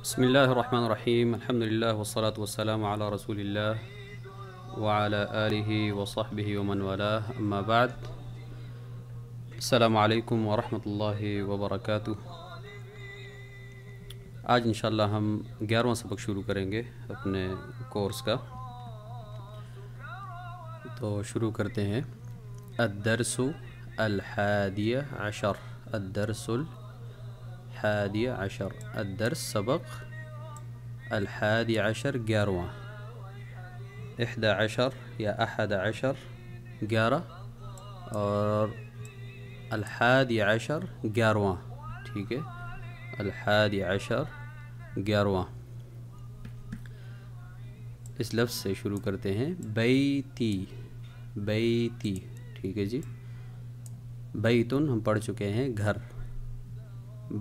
بسم الله الرحمن الرحيم. الحمد لله والصلاة والسلام على رسول الله وعلى آله وصحبه ومن والاه، أما بعد. السلام علیکم ورحمۃ اللہ وبرکاتہ. آج انشاءاللہ ہم 11واں سبق شروع کریں گے اپنے کورس کا. تو شروع کرتے ہیں. الدرس الحادی عشر. الدرس الحادی عشر. الدرس سبق الحادی عشر 11واں. 11 یا 11 11 اور الحادی عشر 11واں. ٹھیک ہے، الحادی عشر 11واں. اس لفظ سے شروع کرتے ہیں. بیتی. بیتی. ٹھیک ہے جی. بیتن ہم پڑھ چکے ہیں گھر.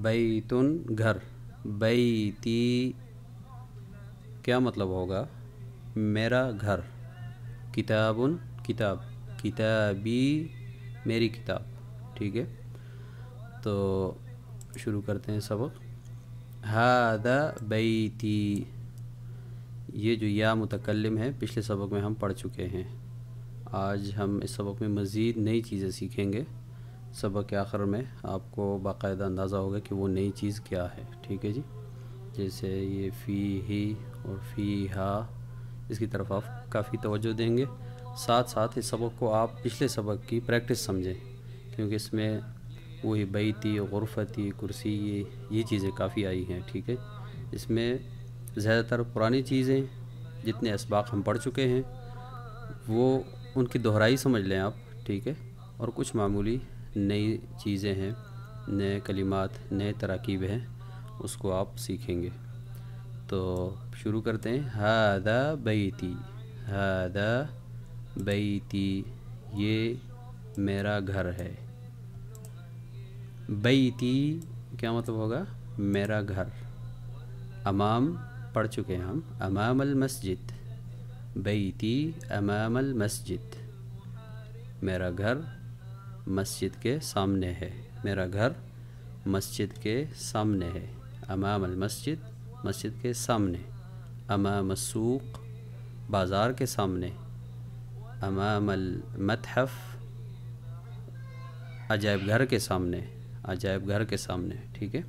بیتن گھر. بیتی کیا مطلب ہوگا؟ میرا گھر. کتابن کتاب. کتابی میری کتاب. ٹھیک ہے، تو شروع کرتے ہیں سبق. ھذا بیتی. یہ جو یا متکلم ہے پچھلے سبق میں ہم پڑھ چکے ہیں. آج ہم اس سبق میں مزید نئی چیزیں سیکھیں گے. سبق کے آخر میں آپ کو باقاعدہ اندازہ ہوگا کہ وہ نئی چیز کیا ہے. ٹھیک ہے جی. جیسے یہ فی ہی اور فی ہا، اس کی طرف آپ کافی توجہ دیں گے. ساتھ ساتھ اس سبق کو آپ پچھلے سبق کی پریکٹس سمجھیں، کیونکہ اس میں وہی بیتی، غرفتی، کرسی، یہ چیزیں کافی آئی ہیں. ٹھیک ہے، اس میں زیادہ تر پرانی چیزیں جتنے اسباق ہم پڑھ چکے ہیں وہ ان کی دہرائی سمجھ لیں آپ. ٹھیک ہے، اور کچھ معمولی نئی چیزیں ہیں، نئے کلمات، نئے تراکیب ہیں، اس کو آپ سیکھیں گے. تو شروع کرتے ہیں. ھذا بیتی. ھذا بیتی، یہ میرا گھر ہے. بیتی کیا مطلب ہوگا؟ میرا گھر. امام پڑھ چکے ہیں ہم. امام المسجد. بیتی امام المسجد. میرا گھر مسجد کے سامنے ہے. میرا گھر مسجد کے سامنے ہے. امام المسجد، مسجد کے سامنے. امام السوق، بازار کے سامنے. امام المتحف، عجائب گھر کے سامنے. عجائب گھر کے سامنے. ٹھیک ہے،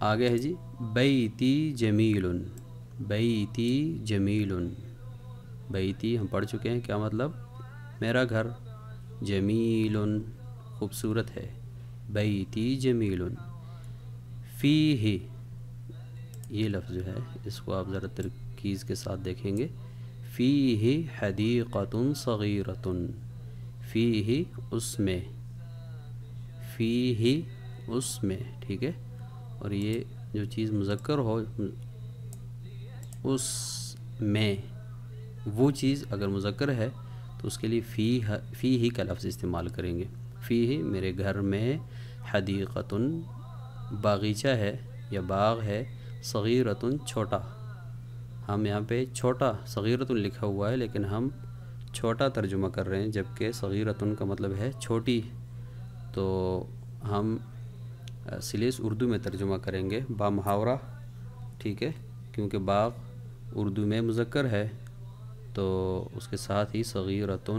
آگے ہے جی. بیتی جمیل. بیتی جمیل. بیتی ہم پڑھ چکے ہیں، کیا مطلب؟ میرا گھر. جمیل خوبصورت ہے. بیتی جمیل. فیہ، یہ لفظ جو ہے اس کو آپ ذرا ترکیز کے ساتھ دیکھیں گے. فیہ حدیقۃ صغیرۃ. فیہ اس میں. فیہ اس میں. ٹھیک ہے، اور یہ جو چیز مذکر ہو، اس میں، وہ چیز اگر مذکر ہے تو اس کے لیے فیہ کا لفظ استعمال کریں گے. فیہ میرے گھر میں. حدیقۃ باغیچہ ہے یا باغ ہے. صغیرۃ چھوٹا. ہم یہاں پہ چھوٹا صغیرۃ لکھا ہوا ہے، لیکن ہم چھوٹا ترجمہ کر رہے ہیں، جبکہ صغیرۃ کا مطلب ہے چھوٹی. تو ہم سلیس اردو میں ترجمہ کریں گے با محاورہ. ٹھیک ہے، کیونکہ باغ اردو میں مذکر ہے تو اس کے ساتھ ہی صغیرۃ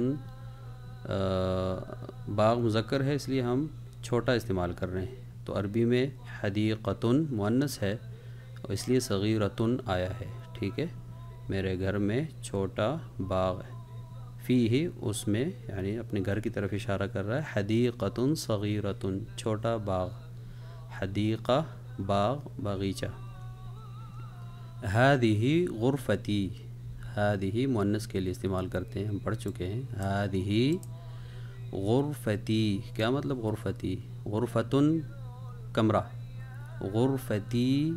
باغ مذکر ہے، اس لیے ہم چھوٹا استعمال کر رہے ہیں. تو عربی میں حدیقۃ مؤنث ہے اور اس لیے صغیرۃ آیا ہے. ٹھیک ہے، میرے گھر میں چھوٹا باغ ہے. فیہ اس میں، یعنی اپنے گھر کی طرف اشارہ کر رہا ہے. حدیقۃ صغیرۃ چھوٹا باغ. حدیقہ باغ، باغیچہ. ھذہ غرفتی. ھذہ مؤنث کے لیے استعمال کرتے ہیں، ہم پڑھ چکے ہیں. ھذہ غرفتی. کیا مطلب غرفتی؟ غرفتن کمرہ. غرفتی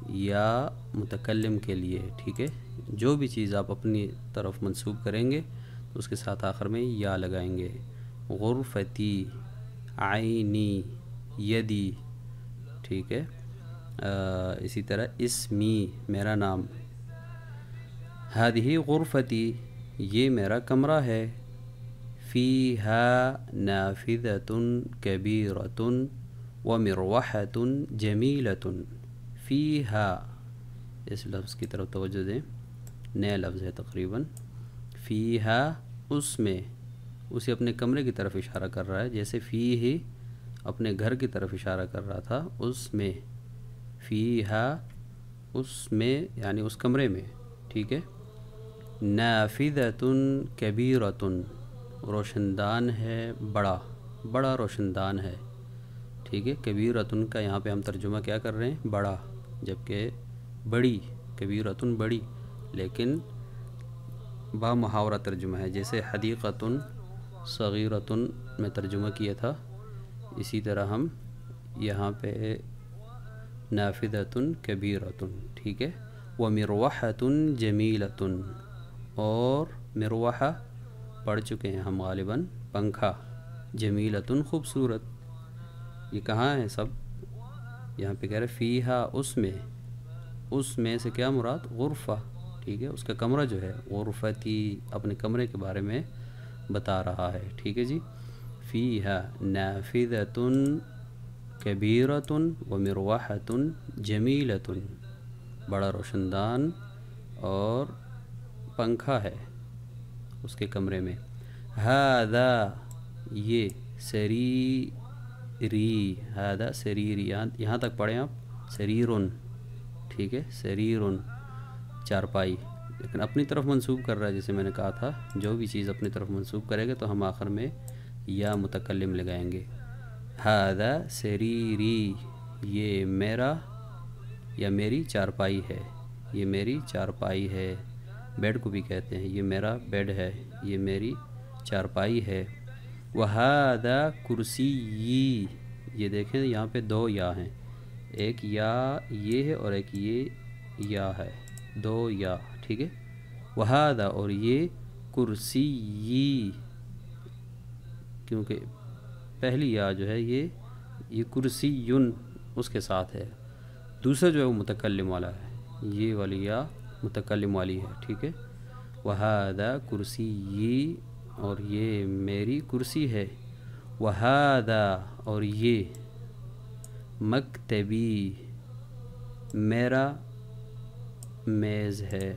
یا متکلم کے لیے. ٹھیک ہے، جو بھی چیز آپ اپنی طرف منسوب کریں گے تو اس کے ساتھ آخر میں یا لگائیں گے. غرفتی. عینی، یدی. ٹھیک ہے، اسی طرح اسمی میرا نام. ھذہ غرفتی، یہ میرا کمرہ ہے. فیہا نافذۃ کبیرۃ ومروحۃ جمیلۃ. فیہا، اس لفظ کی طرف توجہ دیں، نیا لفظ ہے تقریباً. فیہا اس میں، اسے اپنے کمرے کی طرف اشارہ کر رہا ہے، جیسے فیہ اپنے گھر کی طرف اشارہ کر رہا تھا. اس میں، فیہا اس میں یعنی اس کمرے میں. ٹھیک ہے. نافذۃ کبیرۃ روشن دان ہے، بڑا بڑا روشن دان ہے. ٹھیک ہے. کبیرۃ کا یہاں پہ ہم ترجمہ کیا کر رہے ہیں؟ بڑا، جبکہ بڑی، کبیرۃ بڑی، لیکن با محاورہ ترجمہ ہے. جیسے حدیقۃ صغیرۃ میں ترجمہ کیا تھا، اسی طرح ہم یہاں پہ نافذۃ کبیرۃ. ٹھیک ہے. ومروحۃ جمیلۃ، اور مروحہ پڑھ چکے ہیں ہم غالباً، پنکھا. جمیلۃ خوبصورت. یہ کہاں ہے سب؟ یہاں پہ کہہ رہے فیہا اس میں. اس میں سے کیا مراد؟ غرفہ. ٹھیک ہے. اس کا کمرہ جو ہے، غرفتی، اپنے کمرے کے بارے میں بتا رہا ہے. ٹھیک ہے جی. فیہا نافذۃ کبیرۃ ومروحۃ جمیلۃ، بڑا روشن دان اور پنکھا ہے اس کے کمرے میں. ھذا یہ، سریری، ھذا سریری، یہاں تک پڑھیں آپ. سریرن. ٹھیک ہے. سریرن چارپائی، لیکن اپنی طرف منسوب کر رہا ہے. جیسے میں نے کہا تھا، جو بھی چیز اپنی طرف منسوب کرے گا تو ہم آخر میں یا متکلم لگائیں گے. ھذا سریری، یہ میرا یا میری چارپائی ہے، یہ میری چارپائی ہے. بیڈ کو بھی کہتے ہیں. یہ میرا بیڈ ہے، یہ میری چارپائی ہے. وھذا کرسی، یہ دیکھیں یہاں پہ دو یا ہیں، ایک یا یہ ہے اور ایک یہ یا ہے، دو یا. ٹھیک ہے. وھذا اور یہ، کرسی، کیونکہ پہلی یا جو ہے یہ کرسی یون اس کے ساتھ ہے. دوسرا جو ہے وہ متکلم والا ہے، یہ والی یا متکلم والی ہے. ٹھیک ہے. وھذا کرسی، اور یہ میری کرسی ہے. وھذا اور یہ، مکتبی، میرا میز ہے،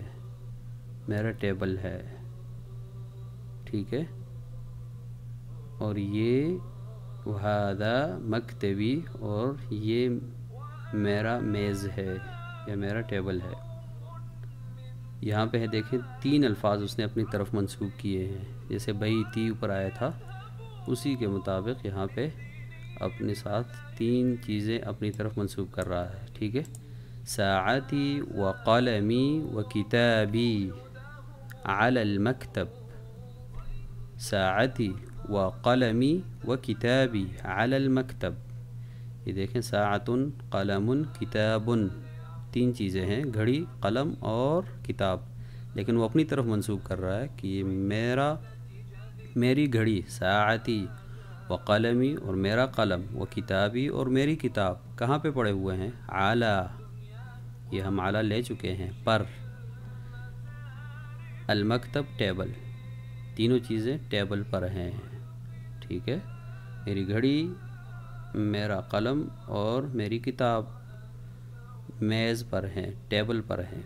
میرا ٹیبل ہے. ٹھیک ہے. اور یہ وھذا مکتبی، اور یہ میرا میز ہے یا میرا ٹیبل ہے. یہاں پہ ہے دیکھیں، تین الفاظ اس نے اپنی طرف منسوب کیے ہیں. جیسے بیتی اوپر آیا تھا، اسی کے مطابق یہاں پہ اپنے ساتھ تین چیزیں اپنی طرف منسوب کر رہا ہے. ٹھیک ہے. ساعتی و قلمی و کتابی علی المکتب. ساعتی و قلمی و کتابی علی المکتب. یہ دیکھیں، ساعت، قلم، کتاب، تین چیزیں ہیں، گھڑی، قلم اور کتاب. لیکن وہ اپنی طرف منسوب کر رہا ہے کہ یہ میری گھڑی، ساعتی و قلمی، اور میرا قلم، و کتابی، اور میری کتاب کہاں پہ پڑے ہوئے ہیں؟ اعلیٰ، یہ ہم اعلیٰ لے چکے ہیں، پر. المکتب ٹیبل، تینوں چیزیں ٹیبل پر ہیں. ٹھیک ہے. میری گھڑی، میرا قلم اور میری کتاب میز پر ہیں، ٹیبل پر ہیں.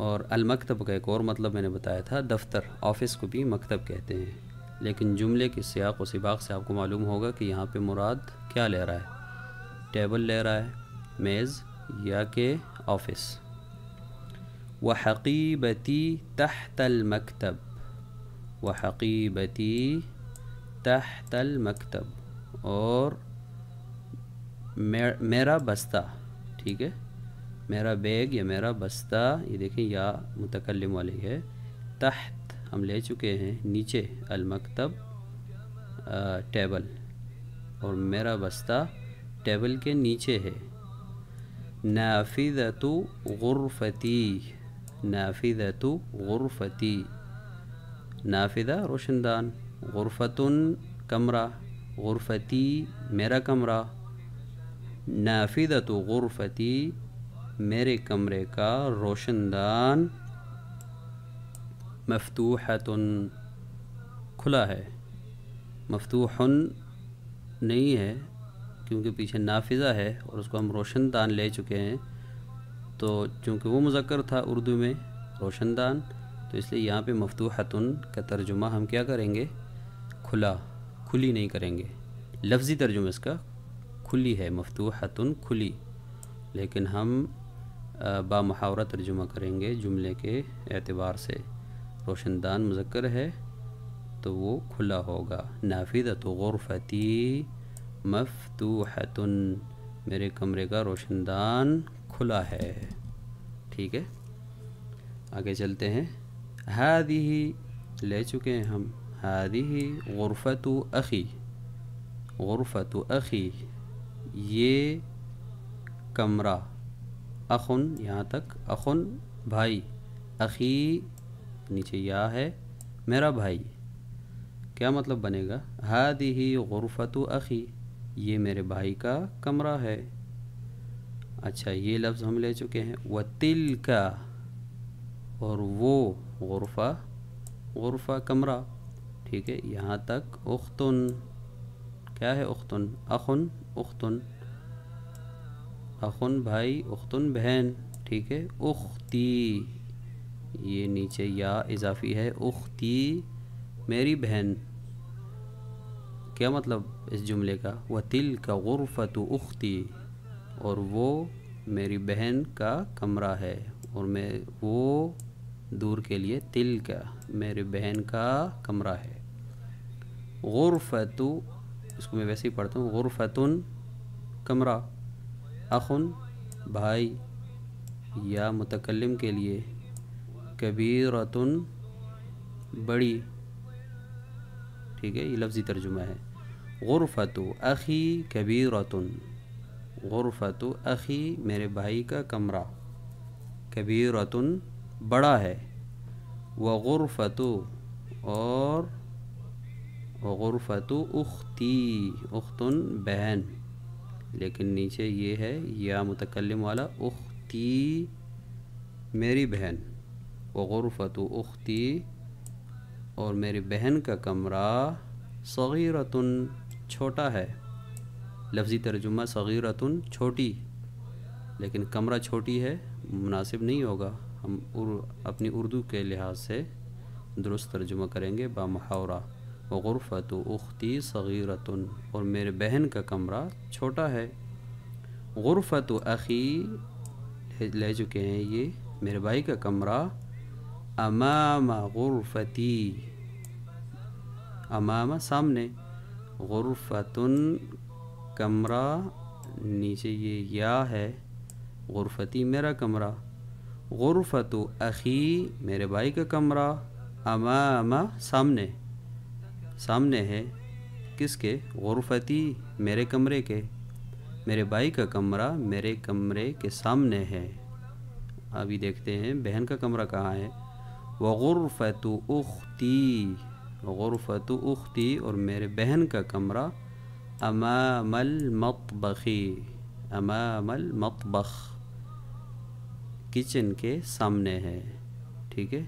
اور المکتب کا ایک اور مطلب میں نے بتایا تھا، دفتر، آفس کو بھی مکتب کہتے ہیں. لیکن جملے کی سیاق و سباق سے آپ کو معلوم ہوگا کہ یہاں پہ مراد کیا لے رہا ہے، ٹیبل لے رہا ہے، میز، یا کہ آفس. وحقیبتی تحت المکتب، وحقیبتی تحت المکتب، اور میرا بستہ. ٹھیک ہے. میرا بیگ یا میرا بستہ، یہ دیکھیں یا متکلم والی ہے. تحت ہم لے چکے ہیں، نیچے، المکتب ٹیبل، اور میرا بستہ ٹیبل کے نیچے ہے. نافذۃ غرفتی، نافذۃ غرفتی، نافذہ روشن دان، غرفتن کمرہ، غرفتی میرا کمرہ. نافذۃ غرفتی میرے کمرے کا روشن دان، مفتوحۃ کھلا ہے، مفتوحن نہیں ہے، کیونکہ پیچھے نافذہ ہے اور اس کو ہم روشن دان لے چکے ہیں، تو چونکہ وہ مذکر تھا اردو میں روشن دان، تو اس لیے یہاں پہ مفتوحتن کا ترجمہ ہم کیا کریں گے؟ کھلا، کھلی نہیں کریں گے۔ لفظی ترجمہ اس کا کھلی ہے، مفتوحتن کھلی، لیکن ہم با محاورہ ترجمہ کریں گے جملے کے اعتبار سے۔ روشن دان مذکر ہے تو وہ کھلا ہوگا۔ نافذۃ غرفتی مفتوحۃ، میرے کمرے کا روشن دان کھلا ہے۔ ٹھیک ہے، آگے چلتے ہیں۔ ہذہ لے چکے ہیں ہم، ہذہ غرفۃ اخی، غرفۃ اخی یہ کمرہ، اخن یہاں تک، اخن بھائی، اخی نیچے یا ہے، میرا بھائی، کیا مطلب بنے گا؟ ہذہ غرفۃ اخی، یہ میرے بھائی کا کمرہ ہے۔ اچھا یہ لفظ ہم لے چکے ہیں۔ وتلک، اور وہ غرفہ، غرفہ کمرہ، ٹھیک ہے، یہاں تک۔ اختن، کیا ہے اختن؟ اخن، اختن، اخن بھائی، اختن بہن، ٹھیک ہے۔ اختی، یہ نیچے یا اضافی ہے، اختی میری بہن، کیا مطلب اس جملے کا؟ وَتِلْكَ غُرْفَةُ اُخْتِي، اور وہ میری بہن کا کمرہ ہے، اور میں وہ دور کے لیے تِلْكَ میرے بہن کا کمرہ ہے۔ غرفۃ، اس کو میں ویسے ہی پڑھتا ہوں، غرفتن کمرہ، اخن بھائی، یا متکلم کے لیے، کبیرتن بڑی، ٹھیک ہے، یہ لفظی ترجمہ ہے۔ غرفۃ اخی کبیرتن، غرفۃ اخی میرے بھائی کا کمرہ، کبیرتن بڑا ہے، وغرفۃ اور وغرفۃ اختی، اختن بہن، لیکن نیچے یہ ہے یا متکلم والا، اختی میری بہن، وغرفۃ اختی اور میری بہن کا کمرہ، صغیرتن چھوٹا ہے۔ لفظی ترجمہ صغیرتن چھوٹی، لیکن کمرہ چھوٹی ہے مناسب نہیں ہوگا، ہم اپنی اردو کے لحاظ سے درست ترجمہ کریں گے با محاورہ۔ وغرفۃ اختی صغیرتن، اور میرے بہن کا کمرہ چھوٹا ہے۔ غرفۃ اخی لے چکے ہیں، یہ میرے بھائی کا کمرہ، امام غرفتی، امام سامنے، غرفتن کمرہ، نیچے یہ یا ہے، غرفتی میرا کمرہ، غرفۃ اخی میرے بھائی کا کمرہ، امام سامنے، سامنے ہے کس کے؟ غرفتی میرے کمرے کے، میرے بھائی کا کمرہ میرے کمرے کے سامنے ہے۔ ابھی دیکھتے ہیں بہن کا کمرہ کہاں ہے۔ وغرفۃ اختی، غرفۃ اختی اور میرے بہن کا کمرہ، امام المطبخ، امام المطبخ کچن کے سامنے ہے، ٹھیک ہے۔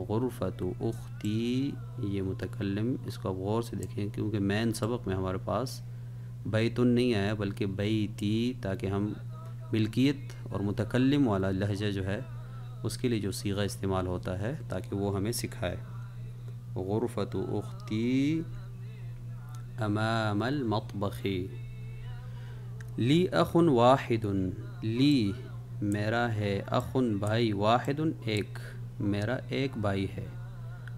غرفۃ اختی یہ متکلم، اس کو آپ غور سے دیکھیں کیونکہ مین سبق میں ہمارے پاس بیتن نہیں آیا بلکہ بیتی، تاکہ ہم ملکیت اور متکلم والا لہجہ جو ہے اس کے لیے جو صیغہ استعمال ہوتا ہے تاکہ وہ ہمیں سکھائے۔ غرفۃ اختی امام المطبخ، لی اخ واحد، لی میرا ہے، اخ بھائی، واحد ایک، میرا ایک بھائی ہے۔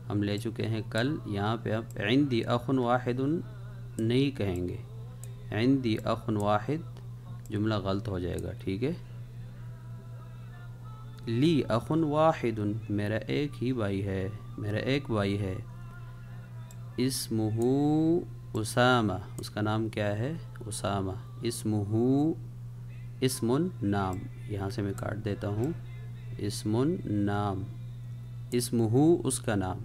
ہم لے چکے ہیں کل، یہاں پہ اب عندی اخ واحد نہیں کہیں گے، عندی اخ واحد جملہ غلط ہو جائے گا، ٹھیک ہے۔ لی اخ واحد میرا ایک ہی بھائی ہے، میرا ایک بھائی ہے۔ اسمہ اسامہ، اس کا نام کیا ہے؟ اسامہ۔ اسمہ اسم نام، یہاں سے میں کاٹ دیتا ہوں، اسم نام، اسمہ اس کا نام،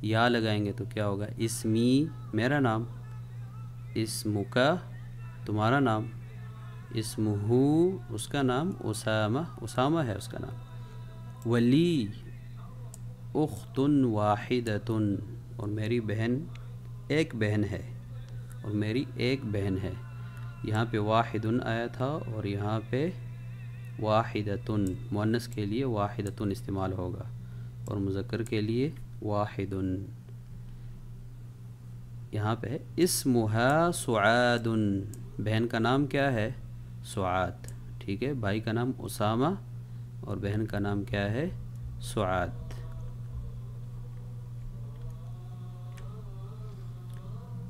یا لگائیں گے تو کیا ہوگا؟ اسمی میرا نام، اسمک تمہارا نام، اسمہ اس کا نام، اسامہ اسامہ ہے اس کا نام۔ ولی اخت واحدۃ، اور میری بہن ایک بہن ہے، اور میری ایک بہن ہے۔ یہاں پہ واحدن آیا تھا اور یہاں پہ واحدتن، مؤنث کے لیے واحدتن استعمال ہوگا اور مذکر کے لیے واحدن۔ یہاں پہ اسمہا سعاد، بہن کا نام کیا ہے؟ سعاد، ٹھیک ہے۔ بھائی کا نام اسامہ اور بہن کا نام کیا ہے؟ سعاد۔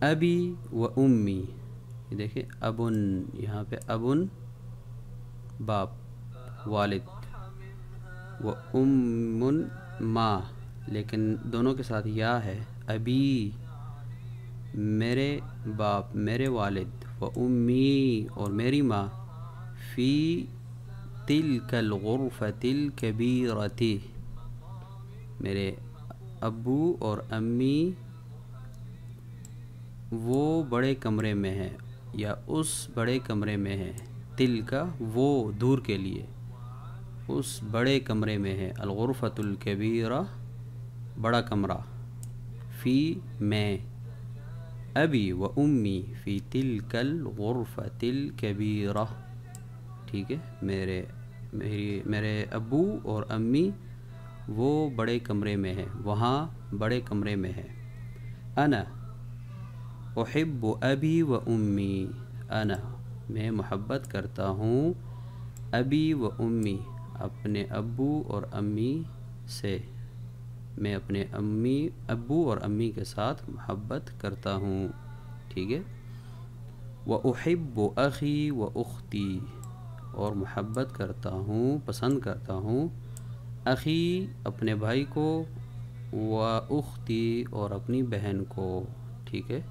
ابی و امی، یہ دیکھیں ابن، یہاں پہ ابن باپ والد، و امن ماں، لیکن دونوں کے ساتھ یا ہے۔ ابی میرے باپ، میرے والد، و امی اور میری ماں، فی تلک الغرفۃ الکبیرۃ، میرے ابو اور امی وہ بڑے کمرے میں ہیں یا اس بڑے کمرے میں ہیں۔ تل کا وہ دور کے لیے، اس بڑے کمرے میں ہے۔ الغرفۃ الکبیرہ بڑا کمرہ، فی میں، ابی و امی فی تلک الغرفۃ الکبیرہ، ٹھیک ہے۔ میرے ابو اور امی وہ بڑے کمرے میں ہیں، وہاں بڑے کمرے میں ہے۔ انا احب ابی و امی، انا میں محبت کرتا ہوں، ابی و امی اپنے ابو اور امی سے، میں اپنے ابو اور امی کے ساتھ محبت کرتا ہوں، ٹھیک ہے۔ وَأُحِبُّ أَخِي وَأُخْتِي، اور محبت کرتا ہوں، پسند کرتا ہوں، اخی اپنے بھائی کو، وَأُخْتِي اور اپنی بہن کو، ٹھیک ہے۔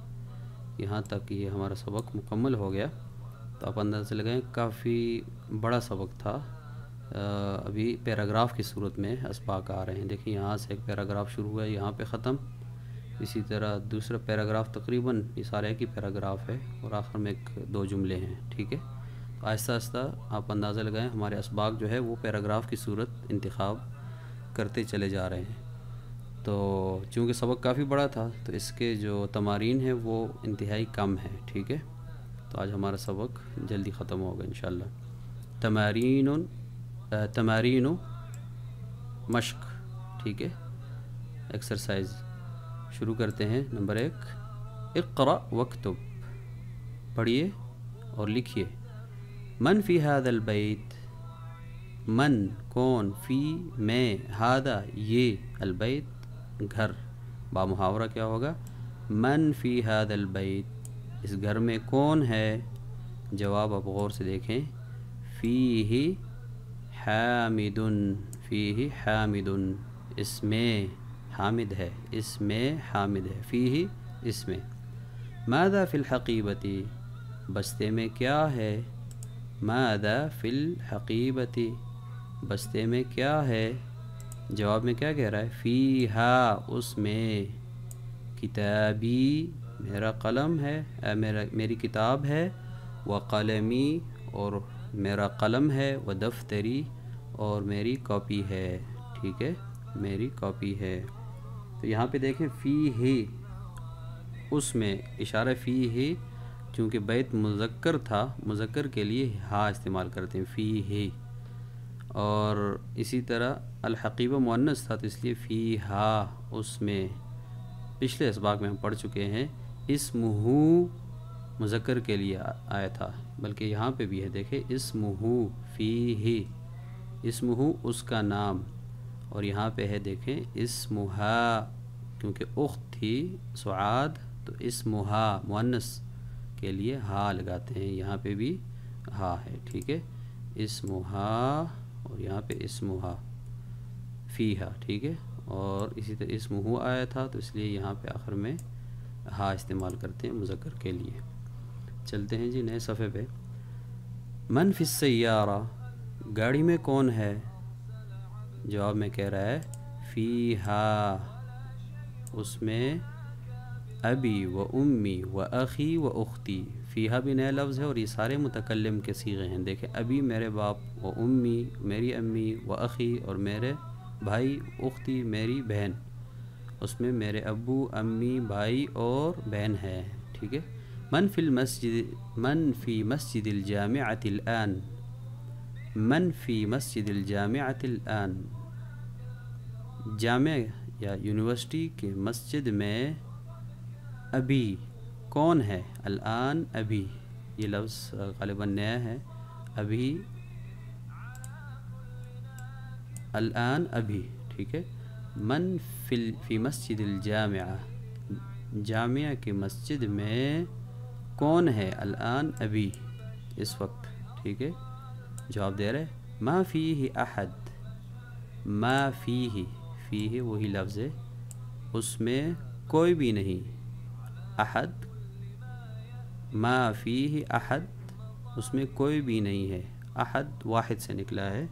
یہاں تک یہ ہمارا سبق مکمل ہو گیا۔ تو آپ اندازہ لگائیں کافی بڑا سبق تھا۔ ابھی پیراگراف کی صورت میں اسباق آ رہے ہیں، دیکھیں یہاں سے ایک پیراگراف شروع ہوا ہے، یہاں پہ ختم، اسی طرح دوسرا پیراگراف تقریباً یہ سارے کی پیراگراف ہے اور آخر میں ایک دو جملے ہیں، ٹھیک ہے۔ تو آہستہ آہستہ آپ اندازہ لگائیں ہمارے اسباق جو ہے وہ پیراگراف کی صورت انتخاب کرتے چلے جا رہے ہیں۔ تو چونکہ سبق کافی بڑا تھا تو اس کے جو تمارین ہیں وہ انتہائی کم ہے، ٹھیک ہے۔ تو آج ہمارا سبق جلدی ختم ہوگا انشاءاللہ۔ تمارین مشق، ٹھیک ہے، ایکسرسائز شروع کرتے ہیں۔ نمبر 1، اقرأ واکتب، پڑھیے اور لکھیے۔ من فی ھذا البیت، من کون، فی میں، ھذا یہ، البیت گھر، با محاورہ کیا ہوگا؟ من فی ھذا البیت، اس گھر میں کون ہے؟ جواب آپ غور سے دیکھیں، فیہ حامد، فیہ حامد، اس میں حامد ہے، اس میں حامد ہے، فیہ اس میں۔ ماذا فی الحقیبۃ، بستے میں کیا ہے؟ ماذا فی الحقیبۃ، بستے میں کیا ہے؟ جواب میں کیا کہہ رہا ہے؟ فیہا، اس میں، کتابی، میرا قلم ہے، میری کتاب ہے، وقلمی اور میرا قلم ہے، ودفتری اور میری کاپی ہے، ٹھیک ہے، میری کاپی ہے۔ تو یہاں پہ دیکھیں فیہ، اس میں، اشارہ فیہ، چونکہ بیت مذکر تھا، مذکر کے لیے ہا استعمال کرتے ہیں، فیہ۔ اور اسی طرح الحقیبہ مؤنث تھا تو اس لیے فیہا، اس میں۔ پچھلے اسباق میں ہم پڑھ چکے ہیں اسمہ مذکر کے لیے آیا تھا، بلکہ یہاں پہ بھی ہے، دیکھیں اسمہ فیہ، اسمہ اس کا نام، اور یہاں پہ ہے دیکھیں اسمہا، کیونکہ اخت تھی سعاد تو اسمہا مؤنث کے لیے ہا لگاتے ہیں، یہاں پہ بھی ہا ہے، ٹھیک ہے، اسمہا اور یہاں پہ اسمہا فیہا، ٹھیک ہے۔ اور اسی طرح اسمہ آیا تھا تو اس لیے یہاں پہ آخر میں ہا استعمال کرتے ہیں مذکر کے لیے۔ چلتے ہیں جی نئے صفحے پہ۔ من فی السیارہ، گاڑی میں کون ہے؟ جواب میں کہہ رہا ہے فیہا، اس میں، ابی و امی و اخی و اختی، فیہا بھی نیا لفظ ہے اور یہ سارے متکلم کے صیغے ہیں، دیکھیں ابی میرے باپ، و امی میری امی، و اخی اور میرے بھائی، اختی میری بہن، اس میں میرے ابو، امی، بھائی اور بہن ہے، ٹھیک ہے۔ من فی المسجد من فی مسجد الجامعۃ الآن من فی مسجد الجامعۃ الآن جامع یا یونیورسٹی کے مسجد میں ابھی کون ہے؟ الآن ابھی، یہ لفظ غالباً نیا ہے، ابھی، الآن ابھی، ٹھیک ہے۔ من فی مسجد الجامعہ جامعہ کی مسجد میں کون ہے؟ الآن ابھی، اس وقت، ٹھیک ہے۔ جواب دے رہے ما فیہ احد، ما فیہ، فیہ وہی لفظ ہے، اس میں کوئی بھی نہیں، احد، ما فیہ احد، اس میں کوئی بھی نہیں ہے، احد واحد سے نکلا ہے،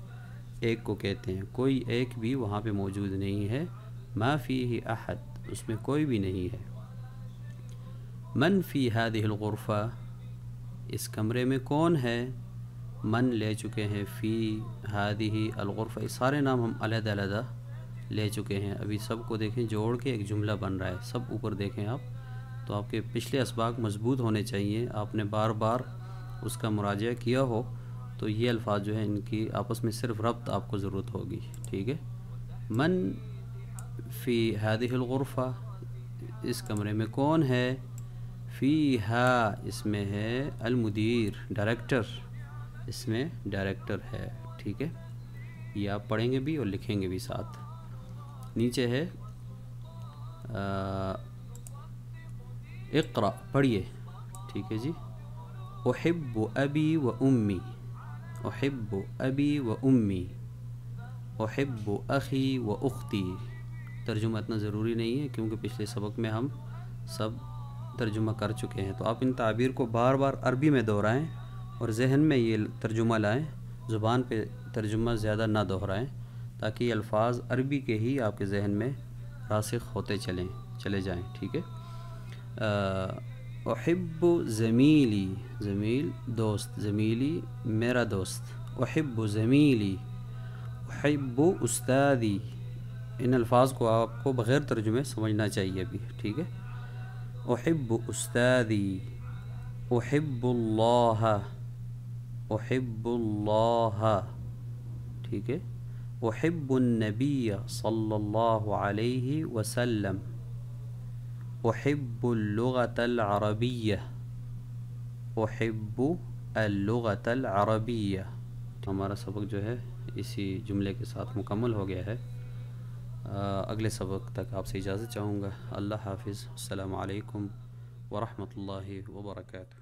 ایک کو کہتے ہیں، کوئی ایک بھی وہاں پہ موجود نہیں ہے، ما فیہ احد، اس میں کوئی بھی نہیں ہے۔ من فی ہذہ الغرفہ، اس کمرے میں کون ہے؟ من لے چکے ہیں، فی ہذہ الغرفہ، یہ سارے نام ہم علیحدہ علیحدہ لے چکے ہیں، ابھی سب کو دیکھیں جوڑ کے ایک جملہ بن رہا ہے، سب اوپر دیکھیں آپ، تو آپ کے پچھلے اسباق مضبوط ہونے چاہیے، آپ نے بار بار اس کا مراجعہ کیا ہو تو یہ الفاظ جو ہیں ان کی آپس میں صرف ربط آپ کو ضرورت ہوگی، ٹھیک ہے۔ من فی ہذہ الغرفہ، اس کمرے میں کون ہے؟ فیہا، اس میں ہے المدیر، ڈائریکٹر، اس میں ڈائریکٹر ہے، ٹھیک ہے۔ یہ آپ پڑھیں گے بھی اور لکھیں گے بھی ساتھ۔ نیچے ہے اقرأ، پڑھیے، ٹھیک ہے جی۔ احب ابی و امی، احب ابی و امی، احب اخی و اختی۔ ترجمہ اتنا ضروری نہیں ہے کیونکہ پچھلے سبق میں ہم سب ترجمہ کر چکے ہیں، تو آپ ان تعبیر کو بار بار عربی میں دہرائیں اور ذہن میں یہ ترجمہ لائیں، زبان پہ ترجمہ زیادہ نہ دہرائیں تاکہ یہ الفاظ عربی کے ہی آپ کے ذہن میں راسخ ہوتے چلے جائیں، ٹھیک ہے۔ احب زمیلی، زمیل دوست، زمیلی میرا دوست، احب زمیلی، احب استادی، ان الفاظ کو آپ کو بغیر ترجمے سمجھنا چاہیے ابھی، ٹھیک ہے۔ احب استادی، احب اللہ، احب اللہ، ٹھیک ہے۔ احب النبی صلی اللہ علیہ وسلم، احب اللغة العربیہ، احب اللغة العربیہ۔ ہمارا سبق جو ہے اسی جملے کے ساتھ مکمل ہو گیا ہے۔ اگلے سبق تک آپ سے اجازت چاہوں گا۔ اللہ حافظ، السلام علیکم ورحمۃ اللہ وبرکاتہ۔